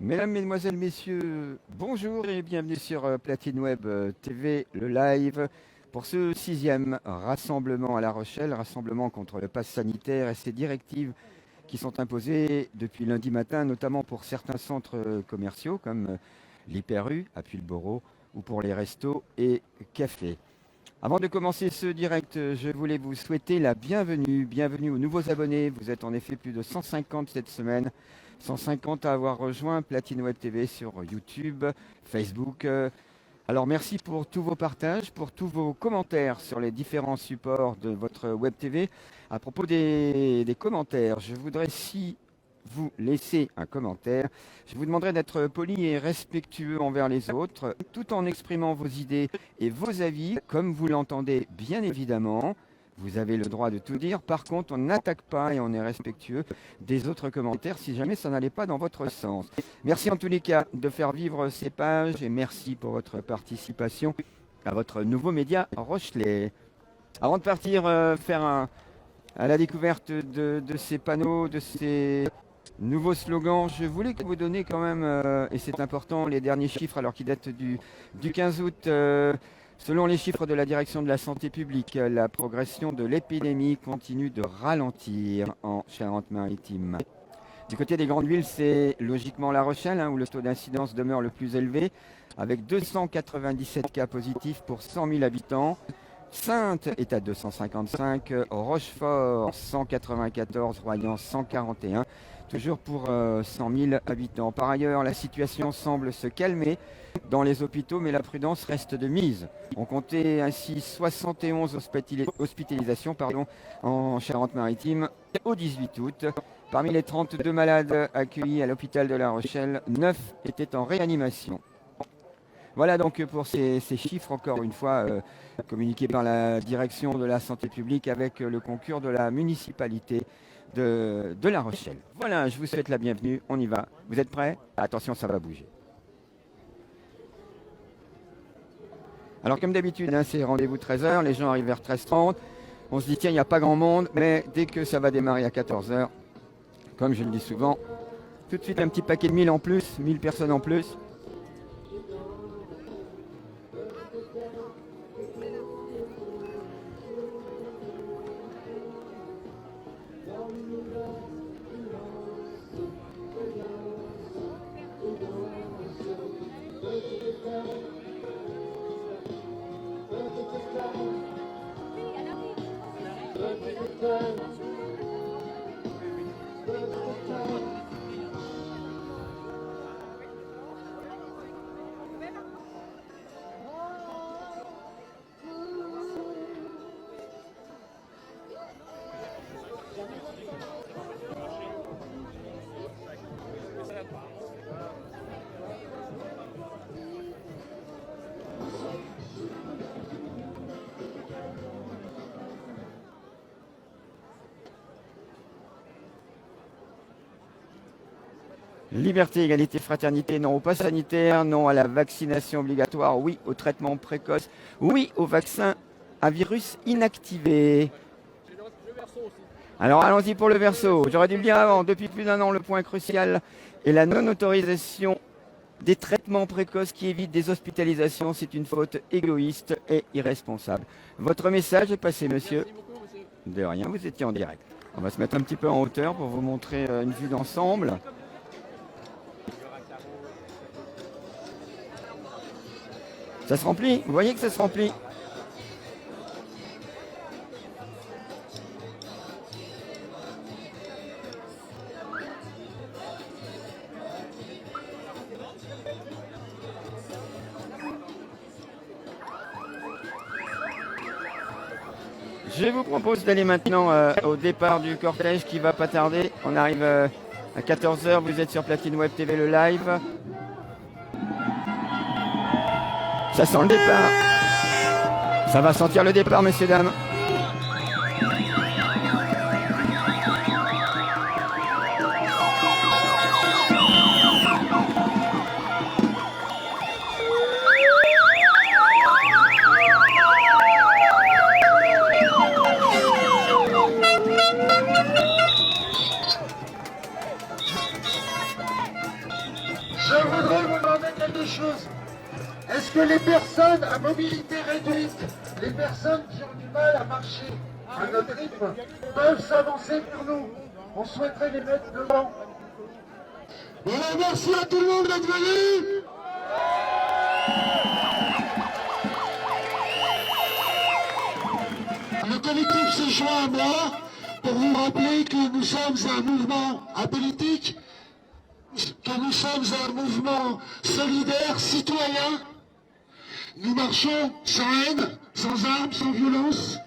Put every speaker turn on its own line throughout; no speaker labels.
Mesdames, Mesdemoiselles, Messieurs, bonjour et bienvenue sur Platine Web TV, le live, pour ce 6e rassemblement à La Rochelle, rassemblement contre le pass sanitaire et ses directives qui sont imposées depuis lundi matin, notamment pour certains centres commerciaux comme l'Hyper-U à Pulboro ou pour les restos et cafés. Avant de commencer ce direct, je voulais vous souhaiter la bienvenue. Bienvenue aux nouveaux abonnés. Vous êtes en effet plus de 150 cette semaine. 150 à avoir rejoint Platine Web TV sur YouTube, Facebook. Alors merci pour tous vos partages, pour tous vos commentaires sur les différents supports de votre Web TV. À propos des commentaires, je voudrais, si vous laissez un commentaire, je vous demanderai d'être poli et respectueux envers les autres, tout en exprimant vos idées et vos avis, comme vous l'entendez bien évidemment. Vous avez le droit de tout dire. Par contre, on n'attaque pas et on est respectueux des autres commentaires si jamais ça n'allait pas dans votre sens. Merci en tous les cas de faire vivre ces pages et merci pour votre participation à votre nouveau média Rochelais. Avant de partir à la découverte de ces panneaux, de ces nouveaux slogans, je voulais vous donner quand même, et c'est important, les derniers chiffres alors qu'ils datent du 15 août. Selon les chiffres de la direction de la santé publique, la progression de l'épidémie continue de ralentir en Charente-Maritime. Du côté des grandes villes, c'est logiquement La Rochelle, où le taux d'incidence demeure le plus élevé, avec 297 cas positifs pour 100 000 habitants. Saintes est à 255, Rochefort 194, Royan 141, toujours pour 100 000 habitants. Par ailleurs, la situation semble se calmer dans les hôpitaux, mais la prudence reste de mise. On comptait ainsi 71 hospitalisations en Charente-Maritime au 18 août. Parmi les 32 malades accueillis à l'hôpital de La Rochelle, 9 étaient en réanimation. Voilà donc pour ces chiffres, encore une fois, communiqués par la direction de la santé publique avec le concours de la municipalité de La Rochelle. Voilà, je vous souhaite la bienvenue, on y va. Vous êtes prêts? Attention, ça va bouger. Alors comme d'habitude, c'est rendez-vous 13h, les gens arrivent vers 13h30. On se dit tiens, il n'y a pas grand monde, mais dès que ça va démarrer à 14h, comme je le dis souvent, tout de suite un petit paquet de 1000 en plus, 1000 personnes en plus. Liberté, égalité, fraternité, non au pass sanitaire, non à la vaccination obligatoire, oui au traitement précoce, oui au vaccin à virus inactivé. Alors allons-y pour le verso. J'aurais dû le dire avant, depuis plus d'un an, le point crucial est la non-autorisation des traitements précoces qui évitent des hospitalisations. C'est une faute égoïste et irresponsable. Votre message est passé, monsieur. De rien, vous étiez en direct. On va se mettre un petit peu en hauteur pour vous montrer une vue d'ensemble. Ça se remplit, vous voyez que ça se remplit. Je vous propose d'aller maintenant au départ du cortège qui va pas tarder. On arrive à 14h, vous êtes sur Platine Web TV, le live. Ça sent le départ. Ça va sentir le départ, messieurs, dames.
Je voudrais vous demander quelque chose. Est-ce que les personnes à mobilité réduite, les personnes qui ont du mal à marcher à notre rythme, peuvent s'avancer vers nous? On souhaiterait les mettre devant. Voilà, merci à tout le monde d'être venu. Le collectif se joint à moi pour vous rappeler que nous sommes un mouvement apolitique, que nous sommes un mouvement solidaire, citoyen. Nous marchons sans haine, sans armes, sans violence.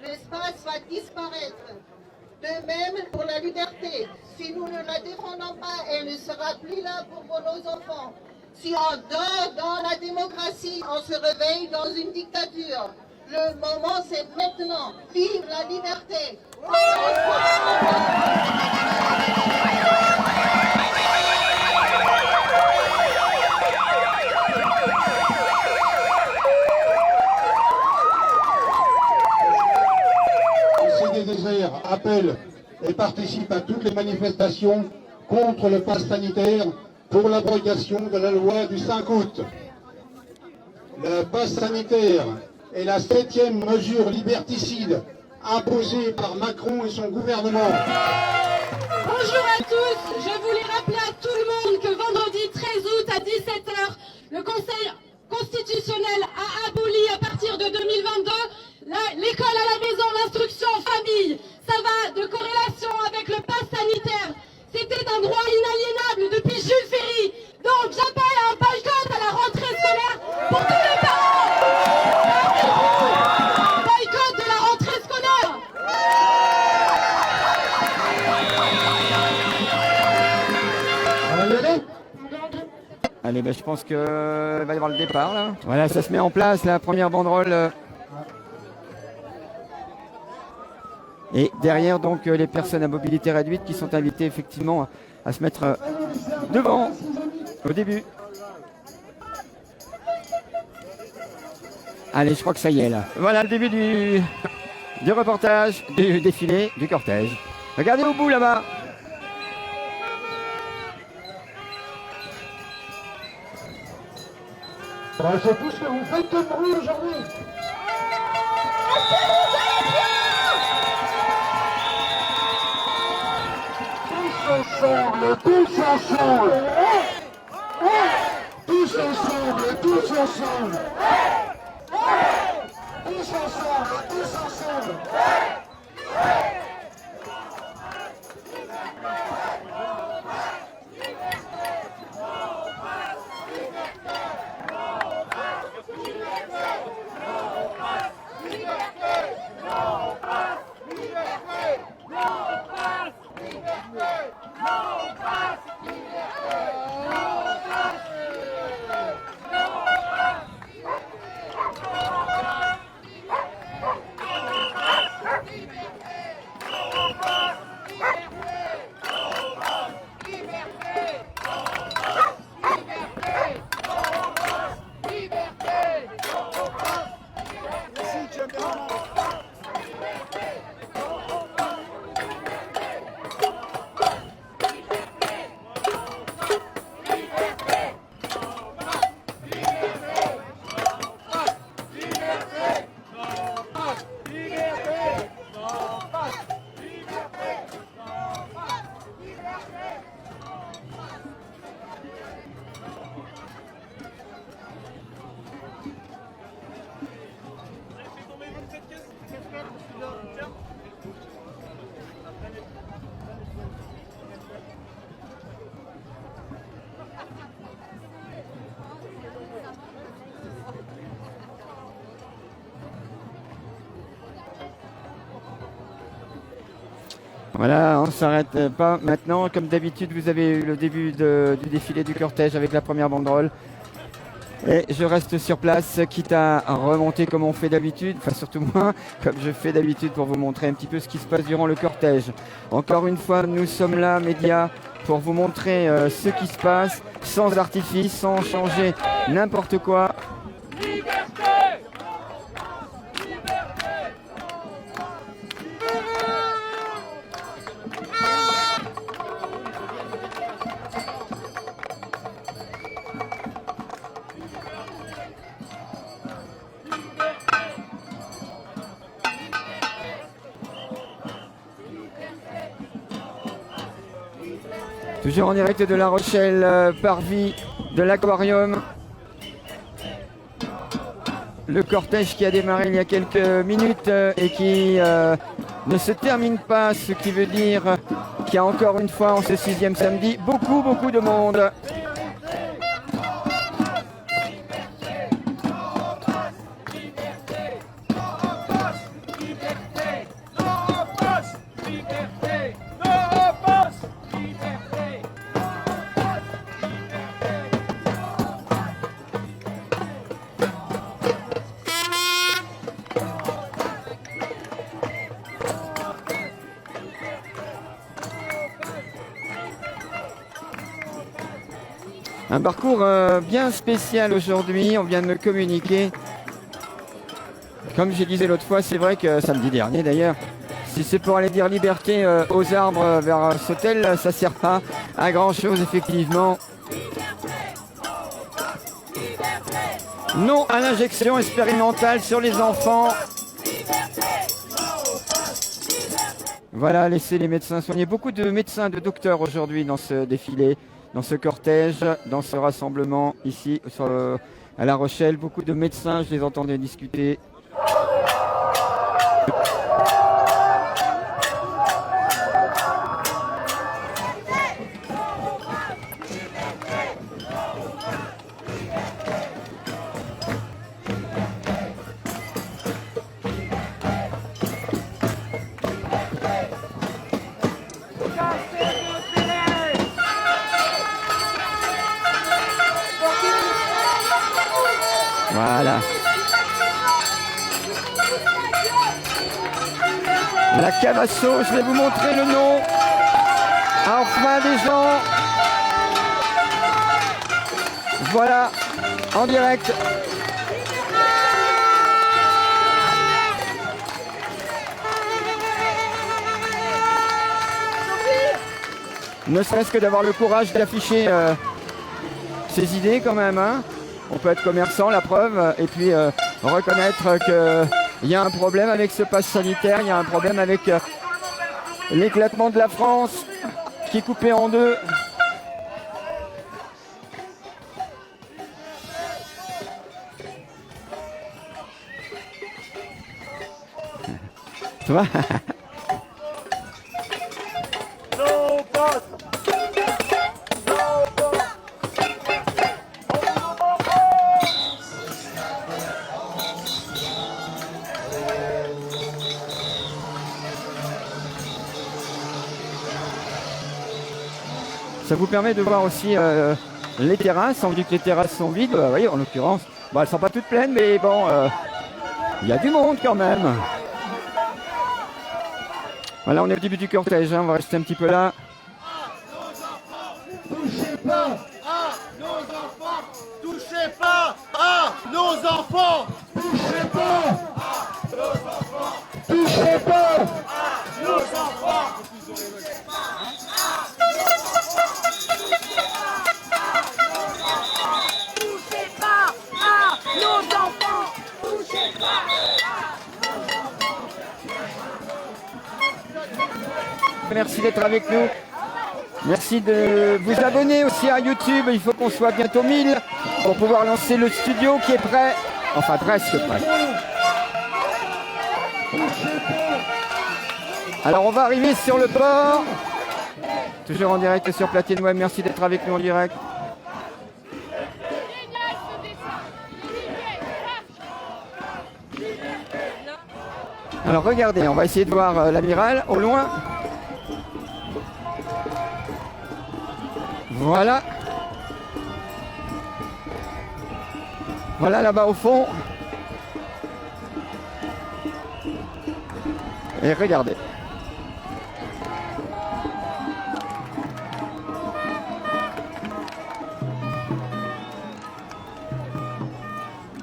L'espace va disparaître. De même pour la liberté. Si nous ne la défendons pas, elle ne sera plus là pour nos enfants. Si on dort dans la démocratie, on se réveille dans une dictature. Le moment, c'est maintenant. Vive la liberté!
Le Désert appelle et participe à toutes les manifestations contre le pass sanitaire pour l'abrogation de la loi du 5 août. Le pass sanitaire est la 7e mesure liberticide imposée par Macron et son gouvernement.
Bonjour à tous, je voulais rappeler à tout le monde que vendredi 13 août à 17 h, le Conseil constitutionnel a aboli à partir de 2022 l'école à la maison, l'instruction en famille. Ça va de corrélation avec le pass sanitaire. C'était un droit inaliénable depuis Jules Ferry. Donc j'appelle à un boycott à la rentrée scolaire pour tous les parents. Boycott de la rentrée scolaire.
Allez, ben, je pense qu'il va y avoir le départ là. Voilà, ça se met en place, la première banderole. Et derrière, donc, les personnes à mobilité réduite qui sont invitées effectivement à se mettre devant au début. Allez, je crois que ça y est là. Voilà le début du reportage, du défilé, du cortège. Regardez au bout là-bas.
C'est tout ce que vous faites comme bruit aujourd'hui. Tous ensemble, tous ensemble, tous ensemble, tous ensemble, tous ensemble.
Voilà, on ne s'arrête pas maintenant. Comme d'habitude, vous avez eu le début du défilé du cortège avec la première banderole. Et je reste sur place, quitte à remonter comme on fait d'habitude, enfin surtout moi, comme je fais d'habitude pour vous montrer un petit peu ce qui se passe durant le cortège. Encore une fois, nous sommes là, médias, pour vous montrer ce qui se passe, sans artifice, sans changer n'importe quoi. Toujours en direct de La Rochelle, parvis de l'Aquarium. Le cortège qui a démarré il y a quelques minutes et qui ne se termine pas, ce qui veut dire qu'il y a encore une fois en ce 6e samedi beaucoup de monde. Un parcours bien spécial aujourd'hui, on vient de me communiquer. Comme je disais l'autre fois, c'est vrai que samedi dernier d'ailleurs, si c'est pour aller dire liberté aux arbres vers Sautel, ça ne sert pas à grand chose effectivement. Non à l'injection expérimentale sur les enfants. Voilà, laissez les médecins soigner. Beaucoup de médecins, de docteurs aujourd'hui dans ce défilé, dans ce cortège, dans ce rassemblement ici à La Rochelle. Beaucoup de médecins, je les entendais discuter. Voilà. La Cavasso, je vais vous montrer le nom. Enfin des gens. Voilà, en direct. Ne serait-ce que d'avoir le courage d'afficher ses idées quand même, hein. On peut être commerçant, la preuve, et puis reconnaître qu'il y a un problème avec ce pass sanitaire, il y a un problème avec l'éclatement de la France qui est coupé en deux. Tu vois ? Ça vous permet de voir aussi les terrasses, vu que les terrasses sont vides. Vous voyez, en l'occurrence, bon, elles ne sont pas toutes pleines, mais bon, il y a du monde quand même. Voilà, on est au début du cortège, hein, on va rester un petit peu là.
Touchez pas à nos enfants! Touchez pas à nos enfants! Touchez pas à nos enfants! Touchez pas à nos enfants!
Merci d'être avec nous. Merci de vous abonner aussi à YouTube. Il faut qu'on soit bientôt 1000 pour pouvoir lancer le studio qui est prêt. Enfin, presque prêt. Alors, on va arriver sur le port. Toujours en direct sur Platine Web. Merci d'être avec nous en direct. Alors, regardez, on va essayer de voir l'amiral au loin. Voilà. Voilà là-bas au fond. Et regardez.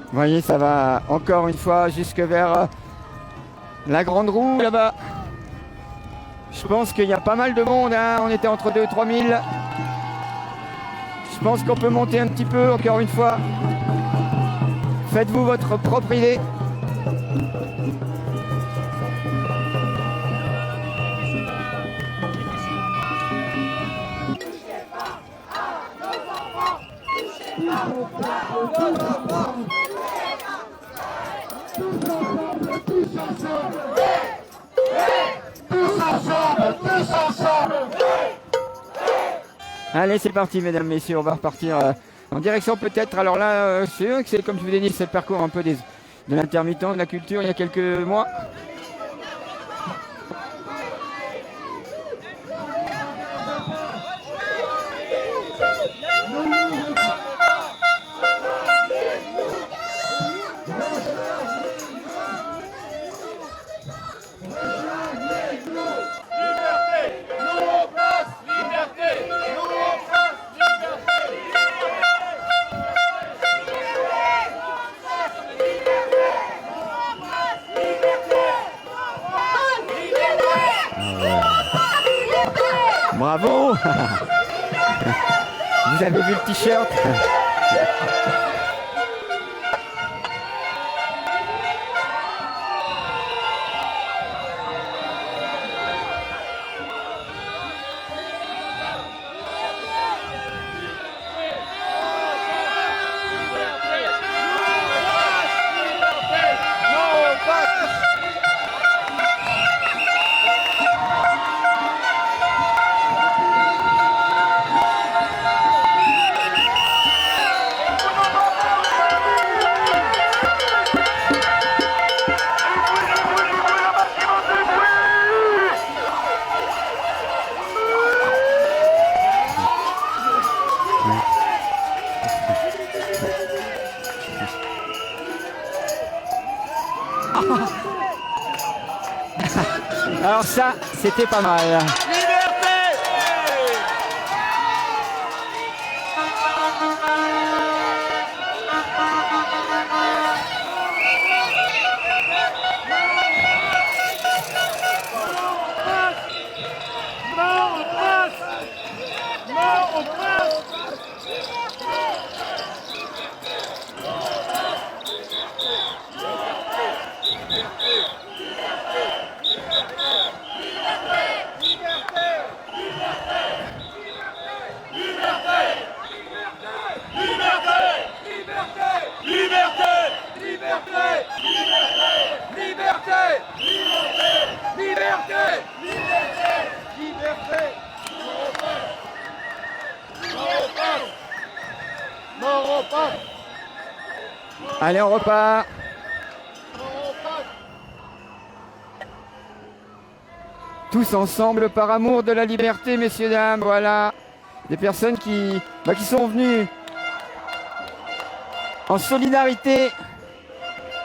Vous voyez, ça va encore une fois jusque vers la grande roue là-bas. Je pense qu'il y a pas mal de monde, hein. On était entre 2 et 3 000. Je pense qu'on peut monter un petit peu, encore une fois. Faites-vous votre propre idée. Allez, c'est parti, mesdames, messieurs, on va repartir en direction peut-être. Alors là, c'est eux que c'est, comme je vous l'ai dit, c'est le parcours un peu de l'intermittent de la culture il y a quelques mois. Bravo. Vous avez vu le t-shirt? Alors ça, c'était pas mal. Allez, on repart. Tous ensemble par amour de la liberté, messieurs, dames. Voilà. Des personnes qui sont venues en solidarité.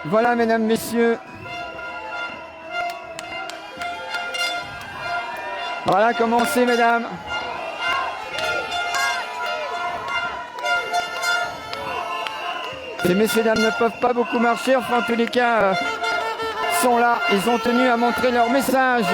Voilà, mesdames, messieurs. Voilà comment c'est, mesdames. Ces messieurs dames ne peuvent pas beaucoup marcher, enfin en tous les cas, sont là, ils ont tenu à montrer leur message.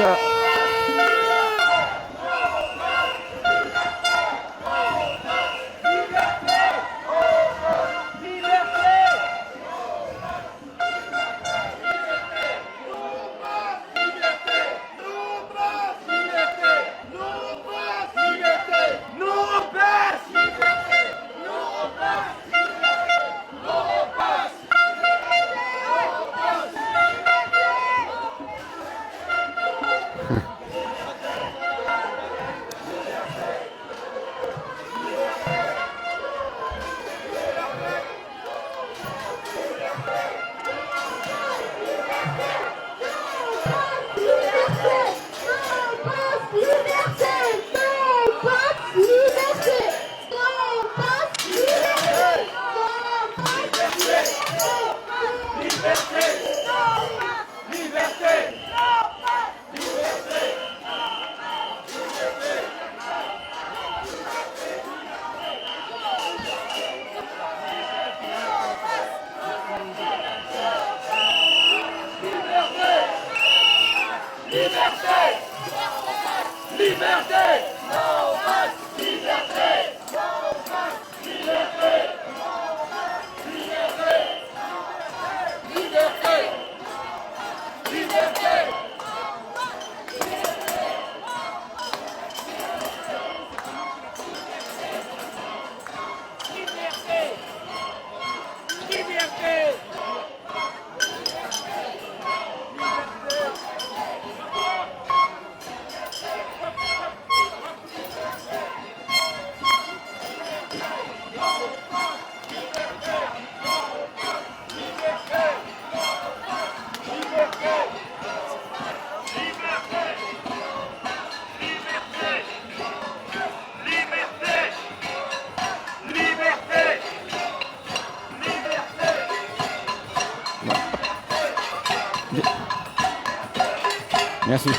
Merci.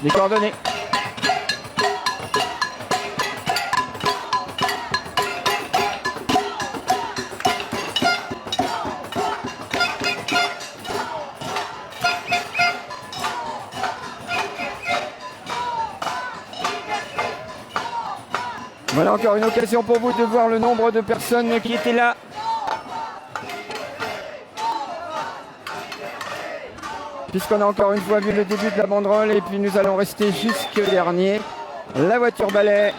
Les coordonnées. Voilà encore une occasion pour vous de voir le nombre de personnes qui étaient là. Puisqu'on a encore une fois vu le début de la banderole et puis nous allons rester jusqu'au dernier. La voiture balai.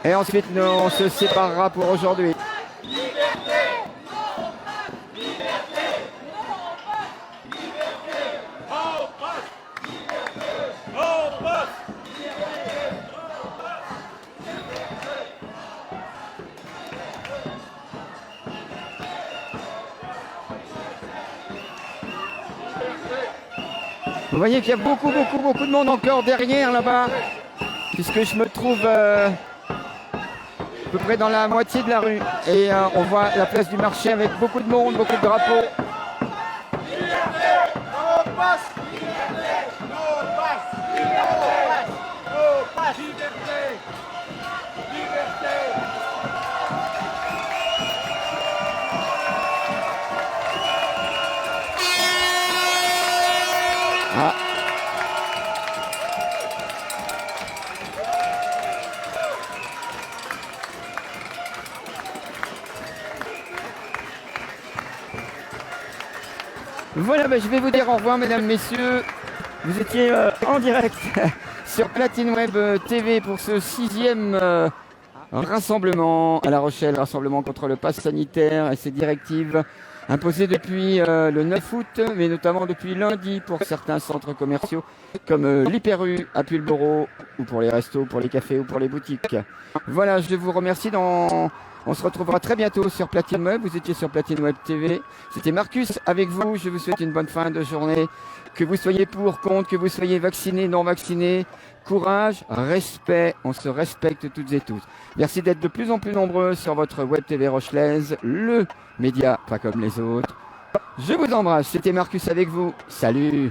Et ensuite on se séparera pour aujourd'hui. Vous voyez qu'il y a beaucoup de monde encore derrière là-bas, puisque je me trouve à peu près dans la moitié de la rue. Et on voit la place du marché avec beaucoup de monde, beaucoup de drapeaux. Ah. Voilà, je vais vous dire au revoir mesdames, messieurs. Vous étiez en direct sur Platine Web TV pour ce 6e rassemblement à La Rochelle, rassemblement contre le pass sanitaire et ses directives imposées depuis le 9 août, mais notamment depuis lundi pour certains centres commerciaux comme l'Hyper-U à Pulboro, ou pour les restos, pour les cafés ou pour les boutiques. Voilà, je vous remercie. On se retrouvera très bientôt sur Platine Web. Vous étiez sur Platine Web TV. C'était Marcus avec vous. Je vous souhaite une bonne fin de journée. Que vous soyez pour, contre, que vous soyez vaccinés, non vaccinés. Courage, respect. On se respecte toutes et tous. Merci d'être de plus en plus nombreux sur votre Web TV rochelaise, le média pas comme les autres. Je vous embrasse. C'était Marcus avec vous. Salut.